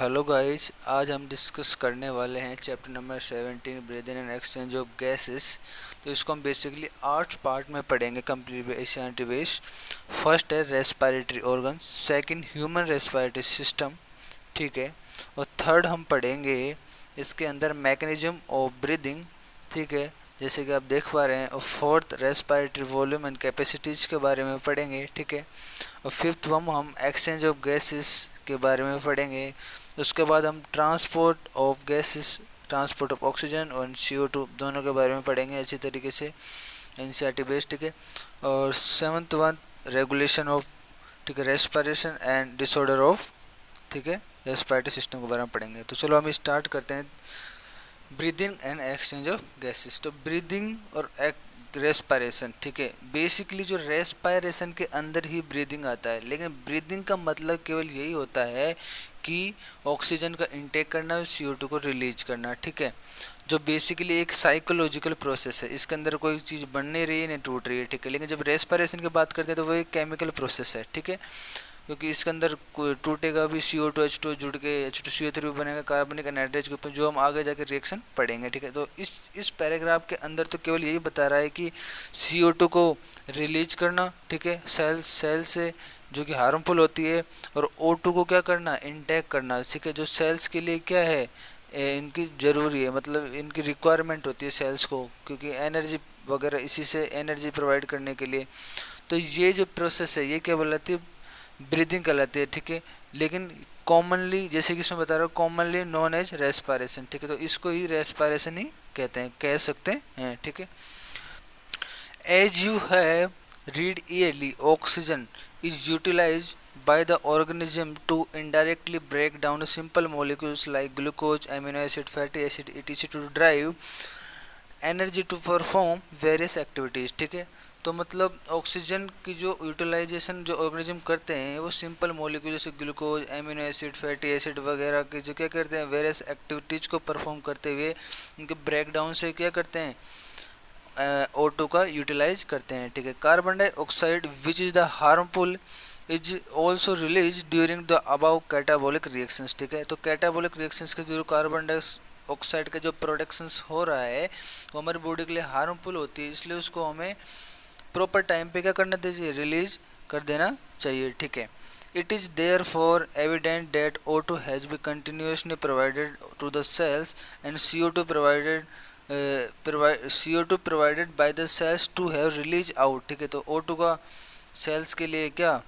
Hello guys, आज हम discuss करने वाले हैं chapter number 17 breathing and exchange of gases. तो इसको हम बेसिकली 8 पार्ट में पढ़ेंगे कंप्लीट बेस। फर्स्ट है respiratory organ, second human respiratory system, ठीक है। और थर्ड हम पढ़ेंगे इसके अंदर मैकेनिज्म ऑफ ब्रीदिंग, ठीक है, जैसे कि आप देख पा रहे हैं। और fourth respiratory volume and capacities के बारे में पढ़ेंगे, ठीक है। और फिफ्थ हम एक्सचेंज ऑफ गैसेस के बारे में पढ़ेंगे। उसके बाद हम transport of gases, transport of oxygen और CO2 दोनों के बारे में पढ़ेंगे अच्छी तरीके से, NCERT बेस्ड, ठीक है। और सेवन्थ रेगुलेशन ऑफ, ठीक है, रेस्पिरेशन एंड डिसऑर्डर ऑफ, ठीक है, रेस्पिरेटरी सिस्टम के बारे में पढ़ेंगे। तो चलो हम स्टार्ट करते हैं breathing and exchange of gases. तो ब्रीदिंग और रेस्पिरेशन, ठीक है, बेसिकली जो रेस्पिरेशन के अंदर ही ब्रीदिंग आता है, लेकिन ब्रीदिंग का मतलब केवल यही होता है कि ऑक्सीजन का इंटेक करना और CO2 को रिलीज करना, ठीक है। जो बेसिकली एक साइकोलॉजिकल प्रोसेस है, इसके अंदर कोई चीज़ बन नहीं रही है, नहीं टूट रही है, ठीक है। लेकिन जब रेस्पिरेशन की बात करते हैं तो वो एक केमिकल प्रोसेस है, ठीक है, क्योंकि इसके अंदर टूटेगा भी CO2 H2 जुड़ के H2CO3 बनेगा कार्बनिक एनहाइड्रेट के ऊपर, जो हम आगे जाके रिएक्शन पढ़ेंगे, ठीक है। तो इस पैराग्राफ के अंदर तो केवल यही बता रहा है कि CO2 को रिलीज करना, ठीक है, सेल से, जो कि हार्मफुल होती है, और O2 को क्या करना, इंटेक करना, ठीक है, जो सेल्स के लिए क्या है, इनकी ज़रूरी है, मतलब इनकी रिक्वायरमेंट होती है सेल्स को, क्योंकि एनर्जी वगैरह इसी से एनर्जी प्रोवाइड करने के लिए। तो ये जो प्रोसेस है ये क्या बोलाती है, ब्रीदिंग कहलाती है, ठीक है। लेकिन कॉमनली, जैसे कि इसमें बता रहा हूँ, कॉमनली नॉन एज रेस्पिरेशन, ठीक है। तो इसको ही रेस्पिरेशन ही कहते हैं, कह सकते हैं, ठीक है। As you have read early, oxygen is utilise by the organism to indirectly break down simple molecules like glucose, amino acid, fatty acid, etc. to drive energy to perform various activities, ठीक है। तो मतलब oxygen की जो utilisation जो organism करते हैं वो सिंपल मोलिक्यूल जैसे glucose, amino acid, fatty acid वगैरह के जो क्या करते हैं, वेरियस एक्टिविटीज़ को परफॉर्म करते हुए उनके ब्रेक डाउन से क्या करते हैं, O2 का यूटिलाइज करते हैं, ठीक है। Carbon dioxide which is the harmful is also release during the above catabolic reactions, ठीक है। तो कैटाबोलिक रिएक्शंस के जो कार्बन डाइऑक्साइड का जो प्रोडक्शंस हो रहा है वो हमारी बॉडी के लिए हार्मफुल होती है, इसलिए उसको हमें प्रॉपर टाइम पे क्या करना चाहिए, रिलीज कर देना चाहिए, ठीक है। It is therefore evident that O2 has be continuously provided to the cells and CO2 provided by the cells to have release out, ठीक है। तो O2 का सेल्स के लिए क्या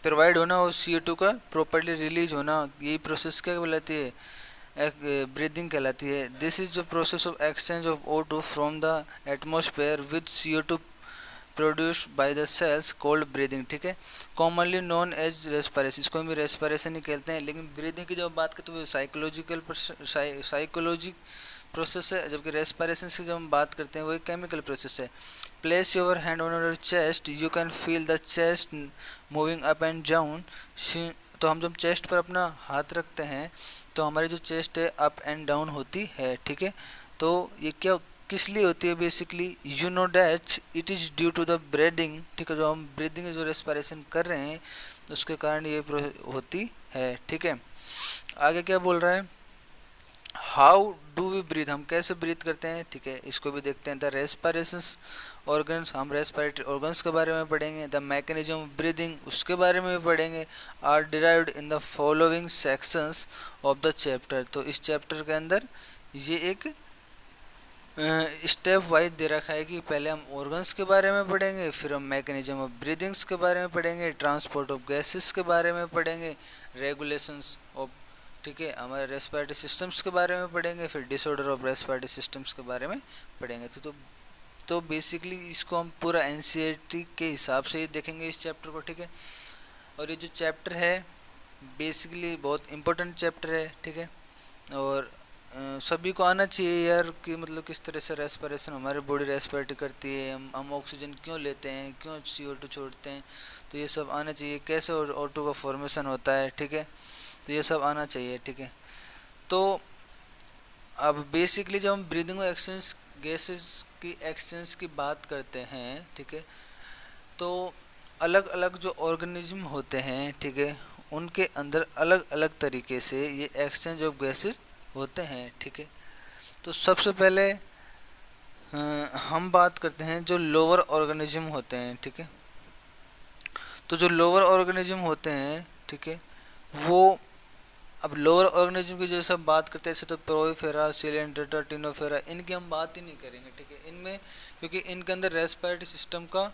प्रोवाइड होना और CO2 का प्रॉपरली रिलीज होना, यही प्रोसेस क्या कहलाती है, ब्रीदिंग कहलाती है। This is the process of exchange of O2 from the atmosphere with CO2 produced by the cells called breathing, ठीक है। कॉमनली नोन एज रेस्पिरेशन, इसको हम रेस्पिरेशन ही कहते हैं। लेकिन ब्रीदिंग की जब बात करते हैं तो साइकोलॉजिक प्रोसेस है, जबकि रेस्पिरेशन की जब हम बात करते हैं वो एक केमिकल प्रोसेस है। Place your hand on your chest, you can feel the chest moving up and down. तो हम जब चेस्ट पर अपना हाथ रखते हैं तो हमारी जो चेस्ट है अप एंड डाउन होती है, ठीक है। तो ये क्या किस लिए होती है, basically you know that it is due to the breathing, ठीक है। जो हम ब्रीदिंग जो रेस्पिरेशन कर रहे हैं उसके कारण ये होती है, ठीक है। आगे क्या बोल रहा है, हाउ डू वी ब्रीथ, हम कैसे ब्रीथ करते हैं, ठीक है, इसको भी देखते हैं। द रेस्पिरेशन ऑर्गन्स, हम रेस्पिरेटरी ऑर्गन्स के बारे में पढ़ेंगे। द मैकेनिज्म ऑफ ब्रीदिंग, उसके बारे में भी पढ़ेंगे। Are derived in the following sections of the chapter, तो इस चैप्टर के अंदर ये एक स्टेप वाइज दे रखा है कि पहले हम ऑर्गन्स के बारे में पढ़ेंगे, फिर हम मैकेनिज्म ऑफ ब्रीदिंग्स के बारे में पढ़ेंगे, ट्रांसपोर्ट ऑफ गैसेस के बारे में पढ़ेंगे, रेगुलेशंस ऑफ, ठीक है, हमारे रेस्पिरेटरी सिस्टम्स के बारे में पढ़ेंगे, फिर डिसऑर्डर ऑफ रेस्पिरेटरी सिस्टम्स के बारे में पढ़ेंगे। तो बेसिकली इसको हम पूरा NCERT के हिसाब से ही देखेंगे इस चैप्टर को, ठीक है। और ये जो चैप्टर है बेसिकली बहुत इम्पोर्टेंट चैप्टर है, ठीक है। और सभी को आना चाहिए यार कि मतलब किस तरह से रेस्पिरेशन, हमारी बॉडी रेस्पिरेट करती है, हम ऑक्सीजन क्यों लेते हैं, क्यों CO2 छोड़ते हैं, तो ये सब आना चाहिए, कैसे O2 का फॉर्मेशन होता है, ठीक है। तो ये सब आना चाहिए, ठीक है। तो अब बेसिकली जब हम ब्रीदिंग और एक्सचेंज गैसेस की एक्सचेंज की बात करते हैं, ठीक है, तो अलग अलग जो ऑर्गेनिज्म होते हैं, ठीक है, उनके अंदर अलग अलग तरीके से ये एक्सचेंज ऑफ गैसेस होते हैं। ठीक है, तो सबसे पहले हम बात करते हैं जो लोअर ऑर्गेनिज्म होते हैं। ठीक है, तो जो लोअर ऑर्गेनिज्म होते हैं, ठीक है, वो अब लोअर ऑर्गेनिज्म की जैसे हम बात करते हैं जैसे तो प्रोइफेरा, सिलेंड्रेटा, टिनोफेरा, इनकी हम बात ही नहीं करेंगे। ठीक है, इनमें क्योंकि इनके अंदर रेस्पिरेटरी सिस्टम का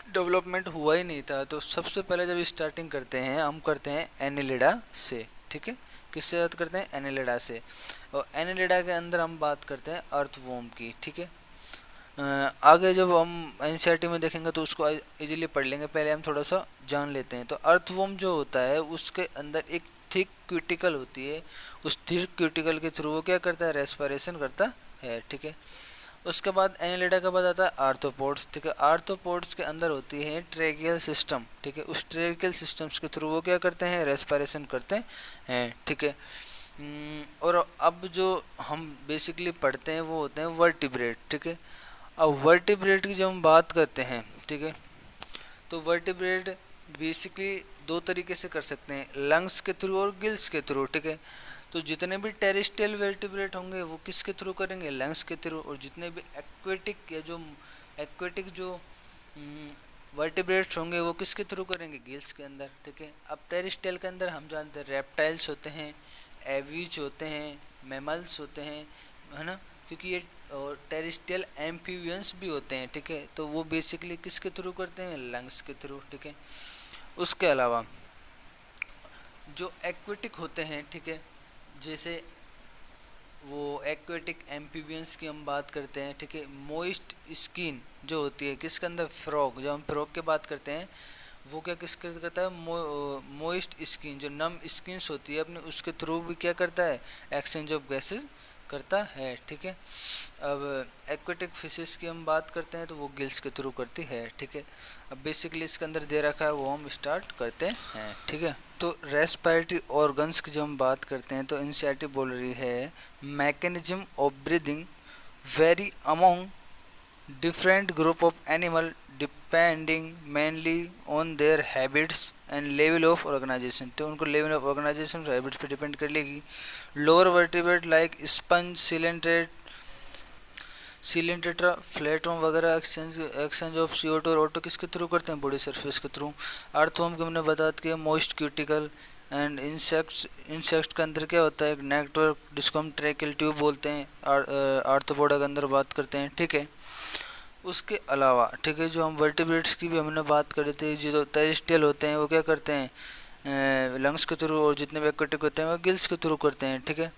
डेवलपमेंट हुआ ही नहीं था। तो सबसे पहले जब स्टार्टिंग करते हैं हम करते हैं एनिलिडा से। ठीक है, किससे बात करते हैं? एनिलिडा से। और एनिलिडा के अंदर हम बात करते हैं अर्थवॉर्म की। ठीक है, आगे जब हम एनसीईआरटी में देखेंगे तो उसको इजीली पढ़ लेंगे, पहले हम थोड़ा सा जान लेते हैं। तो अर्थवॉर्म जो होता है उसके अंदर एक थिक क्यूटिकल होती है, उस थिक क्यूटिकल के थ्रू वो क्या करता है? रेस्पिरेशन करता है। ठीक है, उसके बाद एनिलिडा के बाद आता है आर्थ्रोपोड्स। ठीक है, आर्थ्रोपोड्स के अंदर होती है ट्रेकियल सिस्टम। ठीक है, उस ट्रेकियल सिस्टम्स के थ्रू वो क्या करते हैं? रेस्पिरेशन करते हैं। ठीक है, और अब जो हम बेसिकली पढ़ते हैं वो होते हैं वर्टिब्रेट। ठीक है, अब वर्टिब्रेट की जब हम बात करते हैं, ठीक है, तो वर्टिब्रेट बेसिकली दो तरीके से कर सकते हैं, लंग्स के थ्रू और गिल्स के थ्रू। ठीक है, तो जितने भी टेरेस्ट्रियल वर्टिब्रेट होंगे वो किसके थ्रू करेंगे? लंग्स के थ्रू। और जितने भी एक्वेटिक या जो एक्वेटिक जो वर्टिब्रेट्स होंगे वो किसके थ्रू करेंगे? गिल्स के अंदर। ठीक है, अब टेरेस्ट्रियल के अंदर हम जानते हैं रेप्टाइल्स होते हैं, एवीज होते हैं, मैमल्स होते हैं, है ना, क्योंकि ये और टेरेस्ट्रियल एम्फीबियंस भी होते हैं। ठीक है, तो वो बेसिकली किसके थ्रू करते हैं? लंग्स के थ्रू। ठीक है, उसके अलावा जो एक्वेटिक होते हैं, ठीक है, जैसे वो एक्वेटिक एम्फीबियंस की हम बात करते हैं। ठीक है, मोइस्ट स्किन जो होती है किसके अंदर? फ्रॉग। जब हम फ्रॉग की बात करते हैं वो क्या किसके करता है? मोइस्ट स्किन, जो नम स्किन्स होती है अपने, उसके थ्रू भी क्या करता है? एक्सचेंज ऑफ गैसेस करता है। ठीक है, अब एक्वेटिक फिशेस की हम बात करते हैं तो वो गिल्स के थ्रू करती है। ठीक है, अब बेसिकली इसके अंदर दे रखा है वो हम स्टार्ट करते हैं। ठीक है, तो रेस्पिरेटरी ऑर्गन्स की जब हम बात करते हैं तो एनसीईआरटी बोल रही है mechanism of breathing very among different group of animal depending mainly on their habits and level of organization। तो उनको level of organization और habits पे डिपेंड कर लेगी। lower vertebrate like sponge, Coelenterata, flatworm वगैरह एक्सचेंज ऑफ CO2 और O2 किसके through करते हैं? बॉडी सरफेस के थ्रू। अर्थवर्म की हमने बता दिया मोस्ट क्यूटिकल। एंड इंसेक्ट्स के अंदर क्या होता है? एक नेटवर्क जिसको हम ट्रैकियल ट्यूब बोलते हैं। आर्थ्रोपोडा के अंदर बात करते हैं। ठीक है, उसके अलावा, ठीक है, जो हम वर्टिब्रेट्स की भी हमने बात करी थी, जो टेरेस्ट्रियल होते हैं वो क्या करते हैं? लंग्स के थ्रू, और जितने भी एक्वेटिक होते हैं वो गिल्स के थ्रू करते हैं। ठीक है,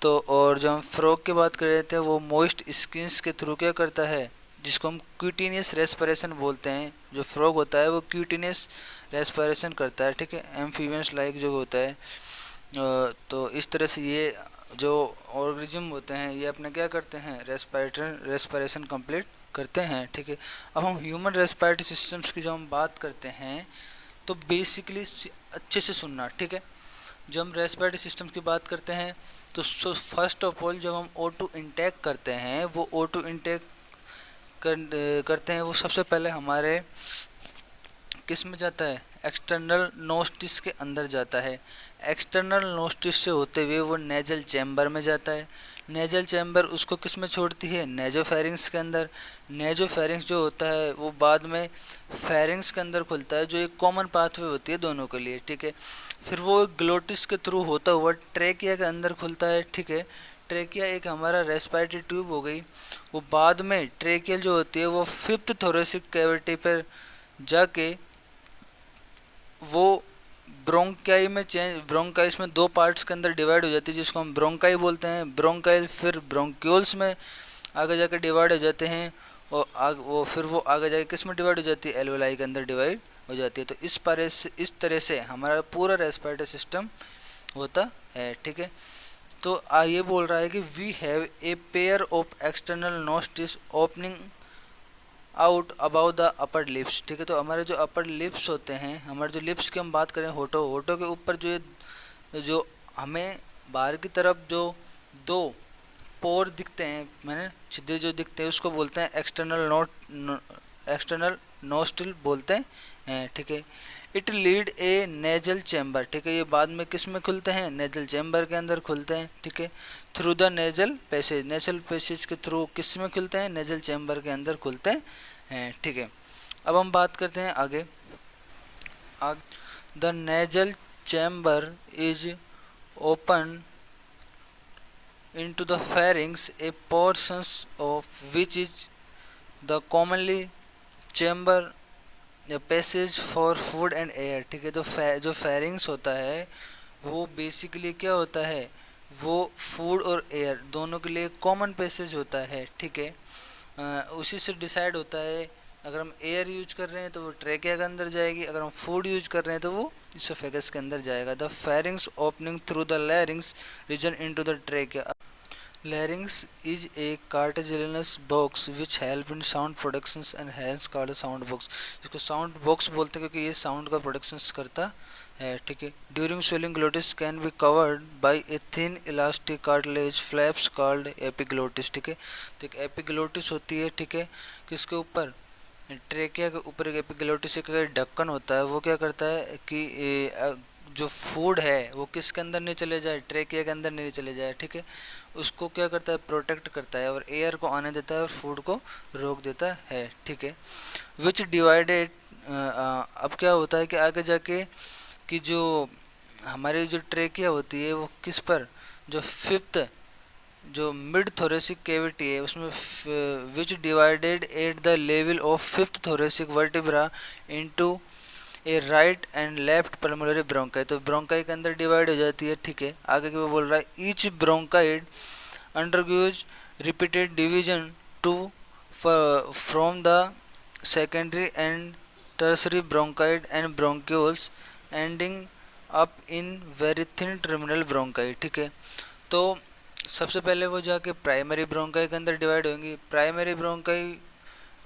तो और जो हम फ्रॉग की बात कर रहे थे वो मोइस्ट स्किन्स के थ्रू क्या करता है? जिसको हम क्यूटिनियस रेस्पिरेशन बोलते हैं। जो फ्रॉग होता है वो क्यूटिनियस रेस्पिरेशन करता है। ठीक है, एम्फीबियंस लाइक जो होता है। तो इस तरह से ये जो ऑर्गेनिज्म होते हैं ये अपने क्या करते हैं? रेस्पिरेशन कंप्लीट करते हैं। ठीक है, अब हम ह्यूमन रेस्पिरेटरी सिस्टम्स की जब हम बात करते हैं तो बेसिकली अच्छे से सुनना। ठीक है, जब हम रेस्पिरेटरी सिस्टम की बात करते हैं तो फर्स्ट ऑफ ऑल जब हम O2 इंटेक करते हैं, वो O2 इंटेक करते हैं वो सबसे पहले हमारे किस में जाता है? एक्सटर्नल नोस्टिस के अंदर जाता है। एक्सटर्नल नोस्टिस से होते हुए वो नेजल चैम्बर में जाता है। नेजल चैम्बर उसको किस में छोड़ती है? नेजोफेरिंग्स के अंदर। नेजोफेरिंग्स जो होता है वो बाद में फेरिंग्स के अंदर खुलता है, जो एक कॉमन पाथवे होती है दोनों के लिए। ठीक है, फिर वो ग्लोटिस के थ्रू होता हुआ ट्रेकिया के अंदर खुलता है। ठीक है, ट्रेकिया एक हमारा रेस्पिरेटरी ट्यूब हो गई। वो बाद में ट्रेकियल जो होती है वो फिफ्थ थोरेसिक कैविटी पर जाके वो ब्रोंकाई में ब्रोंकाइल्स में दो पार्ट्स के अंदर डिवाइड हो जाती है, जिसको हम ब्रोंकाई बोलते हैं। ब्रोंकाइल फिर ब्रोंक्यूल्स में आगे जाकर डिवाइड हो जाते हैं, और वो आगे जाके किस में डिवाइड हो जाती है? एल्वेलाई के अंदर डिवाइड हो जाती है। तो इस तरह से हमारा पूरा रेस्पिरेटरी सिस्टम होता है। ठीक है, तो ये बोल रहा है कि we have a pair of external nostrils opening out about the upper lips. ठीक है, तो हमारे जो अपर लिप्स होते हैं, हमारे जो लिप्स की हम बात करें, होठों के ऊपर जो हमें बाहर की तरफ जो दो पोर दिखते हैं, मैंने छिद्र जो दिखते हैं उसको बोलते हैं एक्सटर्नल नोस्ट्रिल बोलते हैं, ठीक है। It lead A nasal chamber, ठीक है, ये बाद में किस में खुलते हैं, नेजल चैम्बर के अंदर खुलते हैं, ठीक है। Through the nasal passage, nasal passage के थ्रू किस में खुलते हैं, नेजल चैम्बर के अंदर खुलते हैं, ठीक है। अब हम बात करते हैं आगे। The nasal chamber is open into the pharynx, a portions of which is the commonly chamber या passage for food and air, ठीक है। तो जो फेरिंग्स होता है वो बेसिकली क्या होता है, वो फूड और एयर दोनों के लिए कॉमन पैसेज होता है, ठीक है। उसी से डिसाइड होता है, अगर हम एयर यूज कर रहे हैं तो वो ट्रेकिया के अंदर जाएगी, अगर हम फूड यूज कर रहे हैं तो वो इसोफेगस के अंदर जाएगा। The pharynx opening through the larynx region into the trachea. Larynx is a cartilaginous box which help in sound productions and hence called a sound box। इसको sound box बोलते हैं क्योंकि ये sound का productions करता है, ठीक है। During swelling glottis can be covered by a thin elastic cartilage flaps called epiglottis, ठीक है। तो एक epiglottis होती है, ठीक है, किसके ऊपर, ट्रेकिया के ऊपर एक एपिग्लोटिस का ढक्कन होता है। वो क्या करता है कि जो फूड है वो किसके अंदर नहीं चले जाए, ट्रेकिया के अंदर नहीं चले जाए, ठीक है। उसको क्या करता है, प्रोटेक्ट करता है और एयर को आने देता है और फूड को रोक देता है, ठीक है। विच डिवाइडेड, अब क्या होता है कि आगे जाके कि जो हमारी जो ट्रेकिया होती है वो किस पर, जो फिफ्थ जो मिड थोरेसिक कैविटी है उसमें which divided at the level of fifth thoracic vertebra into a right and left pulmonary bronchi. तो ब्रोंकाई के अंदर डिवाइड हो जाती है, ठीक है। आगे की वो बोल रहा है each bronchi undergoes repeated division to from the secondary and tertiary bronchi and bronchioles ending up in very thin terminal bronchi, ठीक है। तो सबसे पहले वो जाके प्राइमरी ब्रोंकाई के अंदर डिवाइड होंगी, primary bronchi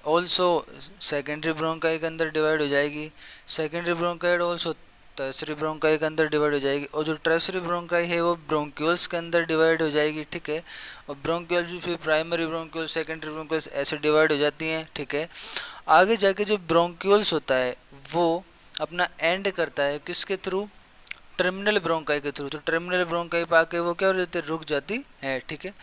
also secondary bronchi के अंदर डिवाइड हो जाएगी, सेकेंडरी ब्रोंकाइड ऑल्सो टर्सरी ब्रोंकाई के अंदर डिवाइड हो जाएगी, और जो टर्सरी ब्रोंकाई है वो ब्रोंक्यूल्स के अंदर डिवाइड हो जाएगी, ठीक है। और ब्रोंक्यूल्स फिर प्राइमरी ब्रोंक्यूल्स, सेकेंडरी ब्रोंक्यूल्स ऐसे डिवाइड हो जाती हैं, ठीक है। आगे जाके जो ब्रोंक्यूल्स होता है वो अपना एंड करता है किसके थ्रू, टर्मिनल ब्रोंकाई के थ्रू। तो टर्मिनल ब्रोंकाई पाके वो क्या हो जाती है, रुक जाती है, ठीक है।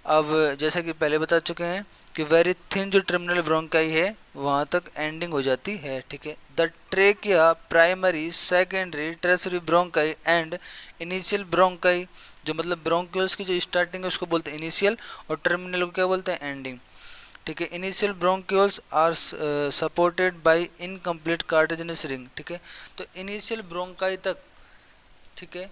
अब जैसा कि पहले बता चुके हैं कि वेरी थिन जो टर्मिनल ब्रोंकाई है वहाँ तक एंडिंग हो जाती है, ठीक है। The trachea primary secondary tertiary bronchi and initial bronchi, जो मतलब ब्रोंक्यूल्स की जो स्टार्टिंग है उसको बोलते हैं इनिशियल और टर्मिनल को क्या बोलते हैं, एंडिंग, ठीक है। Initial bronchioles are supported by incomplete cartilaginous ring, ठीक है। तो इनिशियल ब्रोंकाई तक, ठीक है,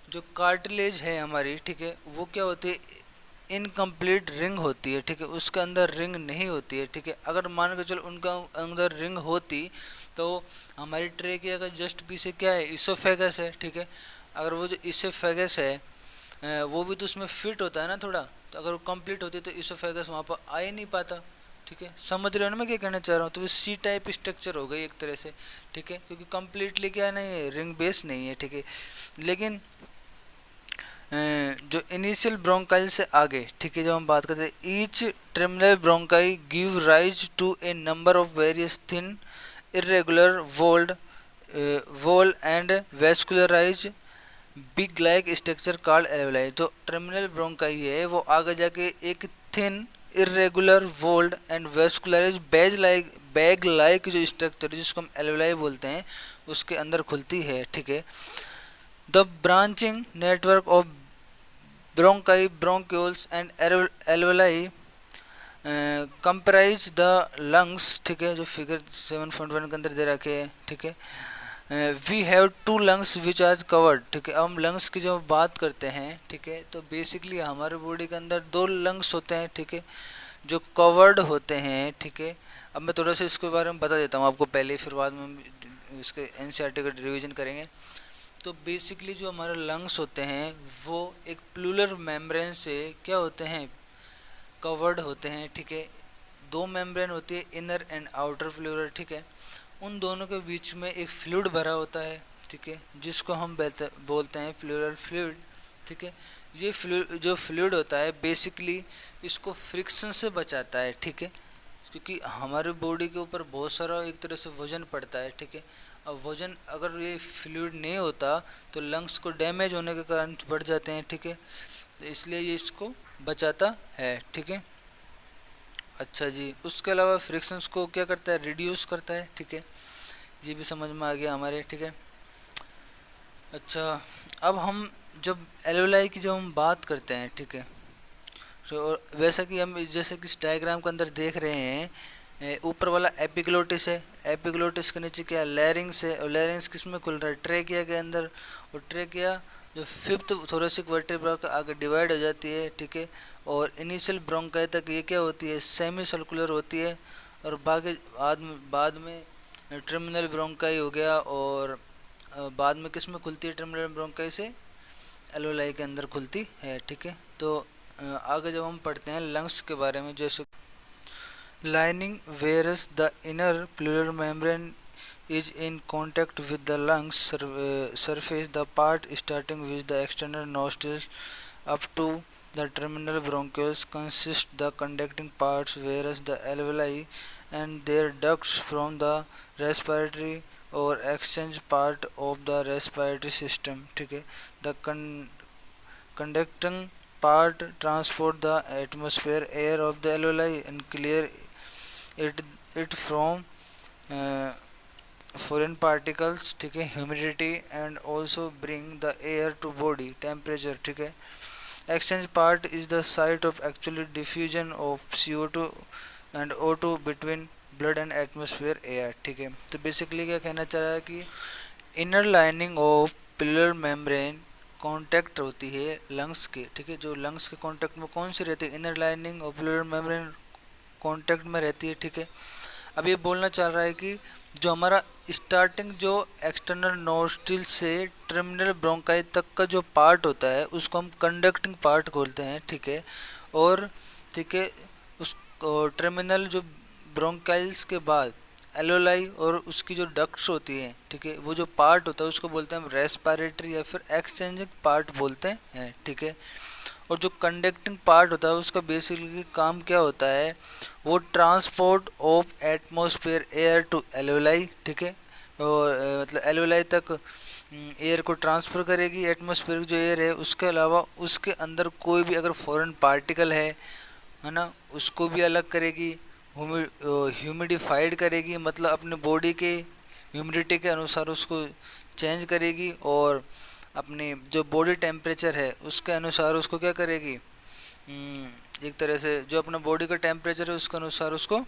जो कार्टिलेज है हमारी, ठीक है, वो क्या होती है, इनकम्प्लीट रिंग होती है, ठीक है, उसके अंदर रिंग नहीं होती है, ठीक है। अगर मान के चलो उनका अंदर रिंग होती तो हमारी ट्रेकिया का जस्ट पीछे क्या है, इसोफेगस है, ठीक है। अगर वो जो इसोफेगस है वो भी तो उसमें फिट होता है ना थोड़ा, तो अगर वो कंप्लीट होती तो इसोफेगस वहाँ पर आ ही नहीं पाता, ठीक है। समझ रहे हो ना मैं क्या कहना चाह रहा हूँ। तो वो सी टाइप स्ट्रक्चर हो गई एक तरह से, ठीक है, क्योंकि कम्प्लीटली क्या नहीं है, रिंग बेस नहीं है, ठीक है। लेकिन जो इनिशियल ब्रोंकाइल से आगे, ठीक है, जब हम बात करते हैं each terminal bronchi give rise to a number of various thin irregular wall and vascularise bag like structure called alveoli. तो टर्मिनल ब्रोंकाई है वो आगे जाके एक thin irregular walled and vascularise bag like जो स्ट्रक्चर जिसको हम एल्वेलाई बोलते हैं उसके अंदर खुलती है, ठीक है। The branching network of bronchi bronchioles and alveoli comprise the lungs, ठीक है, जो फिगर 7.1 के अंदर दे रखे हैं, ठीक है। We have two lungs which are covered, ठीक है। अब हम लंग्स की जब बात करते हैं, ठीक है, तो बेसिकली हमारे बॉडी के अंदर 2 लंग्स होते हैं, ठीक है, जो कवर्ड होते हैं, ठीक है। अब मैं थोड़ा सा इसके बारे में बता देता हूँ आपको पहले, फिर बाद में इसके एनसीईआरटी का रिवीजन करेंगे। तो बेसिकली जो हमारे लंग्स होते हैं वो एक प्लूरल मेम्ब्रेन से क्या होते हैं, कवर्ड होते हैं, ठीक है। 2 मेम्ब्रेन होती है, इनर एंड आउटर फ्लूरल, ठीक है। उन दोनों के बीच में एक फ्लूइड भरा होता है, ठीक है, जिसको हम बोलते हैं फ्लूरल फ्लूइड, ठीक है। ये जो फ्लूइड होता है बेसिकली इसको फ्रिक्शन से बचाता है, ठीक है, क्योंकि हमारे बॉडी के ऊपर बहुत सारा एक तरह से वजन पड़ता है, ठीक है। अब वजन अगर ये फ्लूइड नहीं होता तो लंग्स को डैमेज होने के कारण बढ़ जाते हैं, ठीक है। तो इसलिए ये इसको बचाता है, ठीक है। अच्छा जी, उसके अलावा फ्रिक्शंस को क्या करता है, रिड्यूस करता है, ठीक है। ये भी समझ में आ गया हमारे, ठीक है। अच्छा, अब हम जब एल्वेलाई की जब हम बात करते हैं, ठीक है, तो वैसा कि हम जैसे कि इस डायग्राम के अंदर देख रहे हैं, ऊपर वाला एपिग्लोटिस है, एपिग्लोटिस के नीचे क्या लैरिंग्स है, और लैरिंग्स किस में खुल रहा है, ट्रेकिया के अंदर। और ट्रेकिया जो फिफ्थ थोरेसिक वर्टेब्रा का आगे डिवाइड हो जाती है, ठीक है। और इनिशियल ब्रोंकाई तक ये क्या होती है, सेमी सर्कुलर होती है। और बाकी बाद में टर्मिनल ब्रोंकाई हो गया, और बाद में किस में खुलती है टर्मिनल ब्रोंकाई से, एल्वेलाई के अंदर खुलती है, ठीक है। तो आगे जब हम पढ़ते हैं लंग्स के बारे में, जैसे lining whereas the inner pleural membrane is in contact with the lungs surface, the part starting with the external nostrils up to the terminal bronchioles consist the conducting parts, whereas the alveoli and their ducts from the respiratory or exchange part of the respiratory system, ठीक है। the conducting part transport the atmosphere air of the alveoli and clear it from uh, foreign particles, ठीक है, humidity and also bring the air to body temperature, ठीक है। exchange part is the site of actual diffusion of CO2 and O2 between blood and atmosphere air, ठीक है। तो basically क्या कहना चाह रहा है कि inner lining of pleural membrane contact होती है लंग्स के, ठीक है। जो लंग्स के कांटेक्ट में कौन सी रहती है, inner lining of pleural membrane contact में रहती है, ठीक है। अब ये बोलना चाह रहा है कि जो हमारा स्टार्टिंग जो एक्सटर्नल नोस्ट्रिल से टर्मिनल ब्रोंकाई तक का जो पार्ट होता है उसको हम कंडक्टिंग पार्ट बोलते हैं, ठीक है। और ठीक है, उस टर्मिनल जो ब्रोंकाइल्स के बाद एलोलाई और उसकी जो डक्ट्स होती हैं, ठीक है, वो जो पार्ट होता है उसको बोलते हैं हम रेस्पिरेटरी या फिर एक्सचेंजिंग पार्ट बोलते हैं, ठीक है। और जो कंडक्टिंग पार्ट होता है उसका बेसिकली काम क्या होता है, वो transport of atmosphere air to alveoli, ठीक है। और मतलब एल्वेलाई तक एयर को ट्रांसफ़र करेगी, एटमॉस्फेयर जो एयर है उसके अलावा उसके अंदर कोई भी अगर फॉरेन पार्टिकल है ना, उसको भी अलग करेगी, ह्यूमिडिफाइड करेगी, मतलब अपने बॉडी के ह्यूमिडिटी के अनुसार उसको चेंज करेगी, और अपनी जो बॉडी टेम्परेचर है उसके अनुसार उसको क्या करेगी, एक तरह से जो अपना बॉडी का टेम्परेचर है उसके अनुसार उसको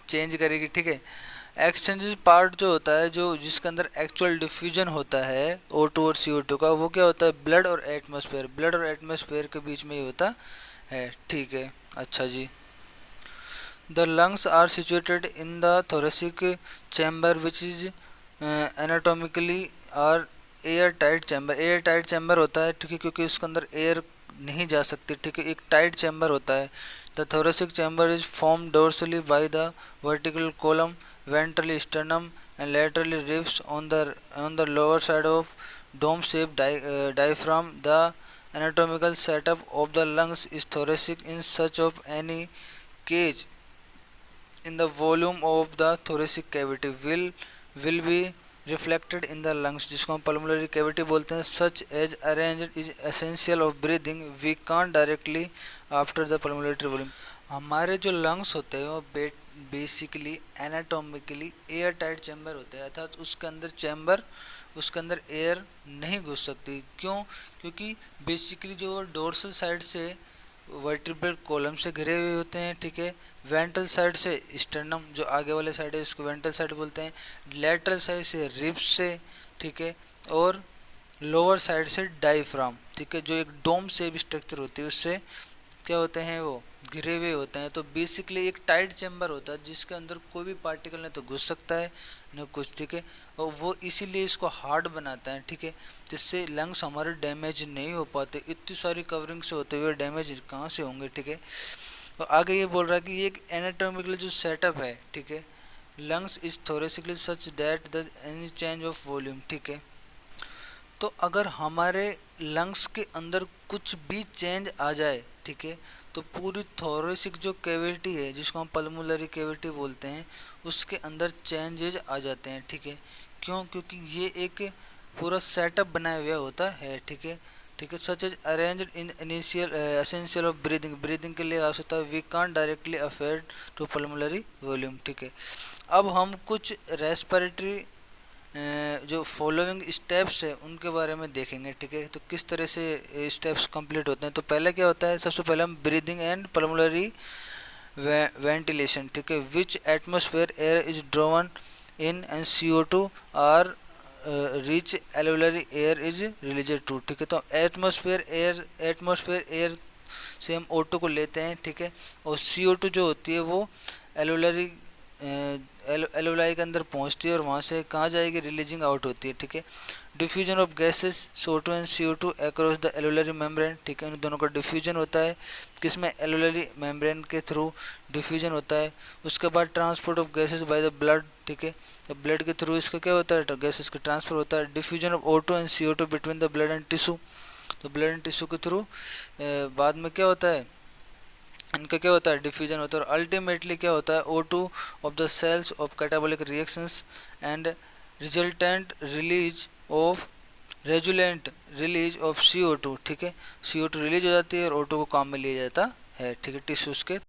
चेंज करेगी, ठीक है। एक्सचेंज पार्ट जो होता है, जो जिसके अंदर एक्चुअल डिफ्यूजन होता है O2 और CO2 का, वो क्या होता है, ब्लड और एटमॉस्फेयर के बीच में ही होता है, ठीक है। अच्छा जी, the lungs are situated in the thoracic chamber which is anatomically are air tight chamber होता है, ठीक है, क्योंकि उसके अंदर एयर नहीं जा सकती, ठीक है, एक टाइट चैम्बर होता है। The thoracic chamber is form dorsally by the vertical column, ventrally sternum and laterally ribs on the lower side of dome shaped diaphragm. The anatomical setup of the lungs is thoracic in search of any cage in the volume of the thoracic cavity will be reflected in the lungs, जिसको हम pulmonary cavity बोलते हैं। such as arranged is essential of breathing, we can't directly after the pulmonary volume। हमारे जो lungs होते हैं वो basically anatomically air tight chamber होते हैं, अर्थात उसके अंदर एयर नहीं घुस सकती। क्यों? क्योंकि बेसिकली जो डोर्सल साइड से वर्टिब्रल कॉलम से घिरे हुए होते हैं, ठीक है। वेंट्रल साइड से स्टर्नम जो आगे वाले साइड है उसको वेंट्रल साइड बोलते हैं, लेटरल साइड से रिब्स से, ठीक है, और लोअर साइड से डायफ्राम, ठीक है, जो एक डोम शेप स्ट्रक्चर होती है उससे क्या होते हैं, वो घिरे हुए होते हैं। तो बेसिकली एक टाइट चैम्बर होता है जिसके अंदर कोई भी पार्टिकल नहीं तो घुस सकता है न कुछ, ठीक है। और वो इसीलिए इसको हार्ड बनाता है, ठीक है, जिससे लंग्स हमारे डैमेज नहीं हो पाते। इतनी सारी कवरिंग से होते हुए डैमेज कहाँ से होंगे, ठीक है। तो आगे ये बोल रहा है कि ये एक एनाटॉमिकल जो सेटअप है, ठीक है, lungs is thoracically such that the any change of volume, ठीक है। तो अगर हमारे लंग्स के अंदर कुछ भी चेंज आ जाए, ठीक है, तो पूरी थोरेसिक जो कैविटी है जिसको हम पल्मोनरी कैविटी बोलते हैं उसके अंदर चेंजेज आ जाते हैं, ठीक है। क्यों? क्योंकि ये एक पूरा सेटअप बनाया हुआ होता है, ठीक है। ठीक है, such as arranged in initial essential of breathing, breathing के लिए आवश्यकता है we can't directly affect to pulmonary volume, ठीक है। अब हम कुछ रेस्पिरेटरी जो फॉलोइंग स्टेप्स है उनके बारे में देखेंगे, ठीक है। तो किस तरह से स्टेप्स कंप्लीट होते हैं, तो पहले क्या होता है, सबसे पहले हम ब्रीदिंग एंड पल्मोनरी वेंटिलेशन, ठीक है, which atmosphere air is drawn in and CO2 are rich alveolar air is released to, ठीक है। तो एटमॉस्फेयर एयर से हम O2 को लेते हैं, ठीक है, और CO2 जो होती है वो एल्वुलरी एल्वुलाई के अंदर पहुंचती है और वहाँ से कहाँ जाएगी, रिलीजिंग आउट होती है, ठीक है। Diffusion of gases CO2 and CO2 across the alveolar membrane, ठीक है, इन दोनों का डिफ्यूजन होता है, किसमें, एल्वुलरी मेम्ब्रेन के थ्रू डिफ्यूजन होता है। उसके बाद transport of gases by the blood, ठीक है, तो ब्लड के थ्रू इसका क्या होता है, गैसेस का ट्रांसफर होता है। Diffusion of O2 and CO2 between the blood and tissue, तो ब्लड एंड टिश्यू के थ्रू बाद में क्या होता है, इनका क्या होता है, डिफ्यूजन होता है। और अल्टीमेटली क्या होता है, O2 of the cells of catabolic reactions and resultant release of resultant release of CO2, ठीक है, CO2 रिलीज हो जाती है और O2 को काम में लिया जाता है, ठीक है, टिश्यूज के।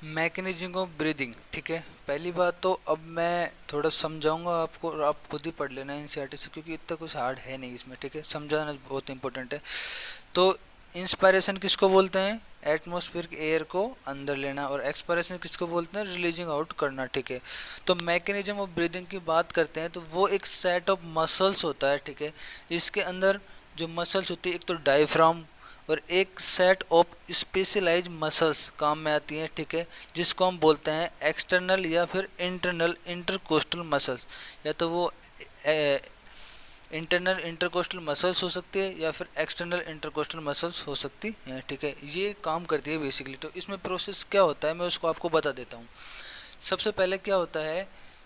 मैकेनिज्म ऑफ ब्रीदिंग, ठीक है, पहली बात तो अब मैं थोड़ा समझाऊंगा आपको और आप खुद ही पढ़ लेना NCERT से, क्योंकि इतना कुछ हार्ड है नहीं इसमें, ठीक है, समझाना बहुत इंपॉर्टेंट है। तो इंस्पायरेशन किसको बोलते हैं, एटमॉस्फेयर के एयर को अंदर लेना, और एक्सपायरेशन किसको बोलते हैं, रिलीजिंग आउट करना, ठीक है। तो मैकेनिज्म ऑफ ब्रीदिंग की बात करते हैं तो वो एक सेट ऑफ मसल्स होता है, ठीक है। इसके अंदर जो मसल्स होती है, एक तो डायफ्राम और एक सेट ऑफ स्पेशलाइज मसल्स काम में आती हैं, ठीक है, जिसको हम बोलते हैं एक्सटर्नल या फिर इंटरनल इंटरकोस्टल मसल्स। या तो वो इंटरनल इंटरकोस्टल मसल्स हो सकती है या फिर एक्सटर्नल इंटरकोस्टल मसल्स हो सकती हैं, ठीक है, ये काम करती है बेसिकली। तो इसमें प्रोसेस क्या होता है मैं उसको आपको बता देता हूँ। सबसे पहले क्या होता है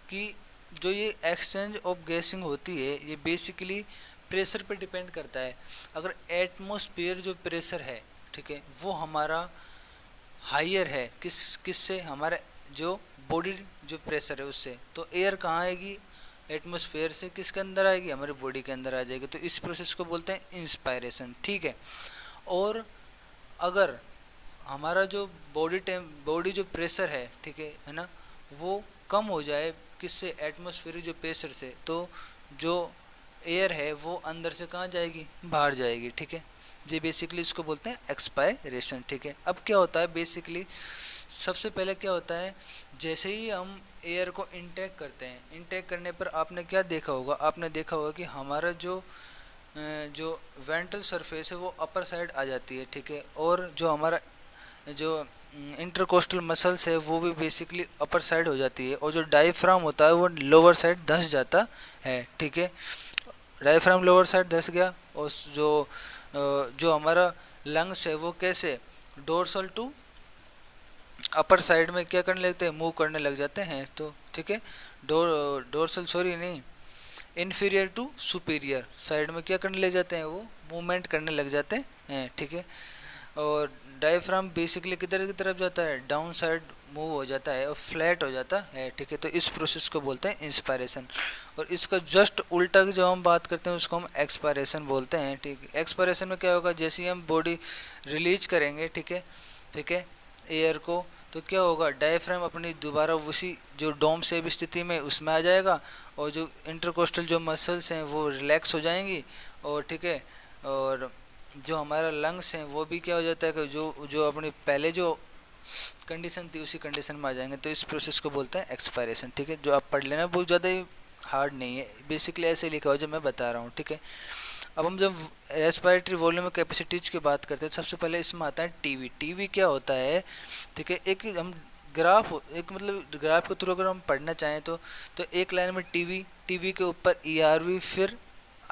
कि जो ये एक्सचेंज ऑफ गैसिंग होती है ये बेसिकली प्रेशर पे डिपेंड करता है। अगर एटमॉस्फेयर जो प्रेशर है, ठीक है, वो हमारा हाइयर है किस से, हमारे जो बॉडी जो प्रेशर है उससे, तो एयर कहाँ आएगी, एटमॉस्फेयर से किसके अंदर आएगी, हमारी बॉडी के अंदर आ जाएगी। तो इस प्रोसेस को बोलते हैं इंस्पायरेशन, ठीक है। और अगर हमारा जो बॉडी जो प्रेशर है, ठीक है ना, वो कम हो जाए किससे, एटमॉस्फेरिक जो प्रेशर से, तो जो एयर है वो अंदर से कहाँ जाएगी, बाहर जाएगी, ठीक है। ये बेसिकली इसको बोलते हैं एक्सपायरेशन, ठीक है। अब क्या होता है बेसिकली, सबसे पहले क्या होता है, जैसे ही हम एयर को इनटेक करते हैं, इनटेक करने पर आपने क्या देखा होगा, आपने देखा होगा कि हमारा जो वेंट्रल सरफेस है वो अपर साइड आ जाती है, ठीक है, और जो हमारा जो इंटरकोस्टल मसल्स है वो भी बेसिकली अपर साइड हो जाती है, और जो डायफ्राम होता है वो लोअर साइड धंस जाता है, ठीक है। डायफ्राम लोअर साइड धंस गया, और जो हमारा लंग्स है वो कैसे, डोर्सल टू अपर साइड में क्या करने लगते हैं, मूव करने लग जाते हैं, तो ठीक है, डोर्सल सॉरी नहीं, इन्फीरियर टू सुपीरियर साइड में क्या करने लग जाते हैं, वो मूवमेंट करने लग जाते हैं, ठीक है। और डायफ्राम बेसिकली किधर की तरफ जाता है, डाउन साइड मूव हो जाता है और फ्लैट हो जाता है, ठीक है। तो इस प्रोसेस को बोलते हैं इंस्पायरेशन। और इसका जस्ट उल्टा की जो हम बात करते हैं उसको हम एक्सपायरेशन बोलते हैं, ठीक है। एक्सपायरेशन में क्या होगा, जैसे ही हम बॉडी रिलीज करेंगे, ठीक है, ठीक है, एयर को, तो क्या होगा, डायफ्राम अपनी दोबारा उसी जो डोम सेप स्थिति में उसमें आ जाएगा, और जो इंटरकोस्टल जो मसल्स हैं वो रिलैक्स हो जाएंगी, और ठीक है, और जो हमारा लंग्स हैं वो भी क्या हो जाता है कि जो अपनी पहले जो कंडीशन थी उसी कंडीशन में आ जाएंगे। तो इस प्रोसेस को बोलते हैं एक्सपायरेशन, ठीक है। जो आप पढ़ लेना बहुत ज़्यादा ही हार्ड नहीं है, बेसिकली ऐसे लिखा हो जो मैं बता रहा हूँ, ठीक है। अब हम जब रेस्पिरेटरी वॉल्यूम कैपेसिटीज की बात करते हैं, सबसे पहले इसमें आता है टीवी। टीवी क्या होता है, ठीक है, एक हम ग्राफ, एक मतलब ग्राफ के थ्रू अगर हम पढ़ना चाहें तो एक लाइन में टीवी के ऊपर ERV फिर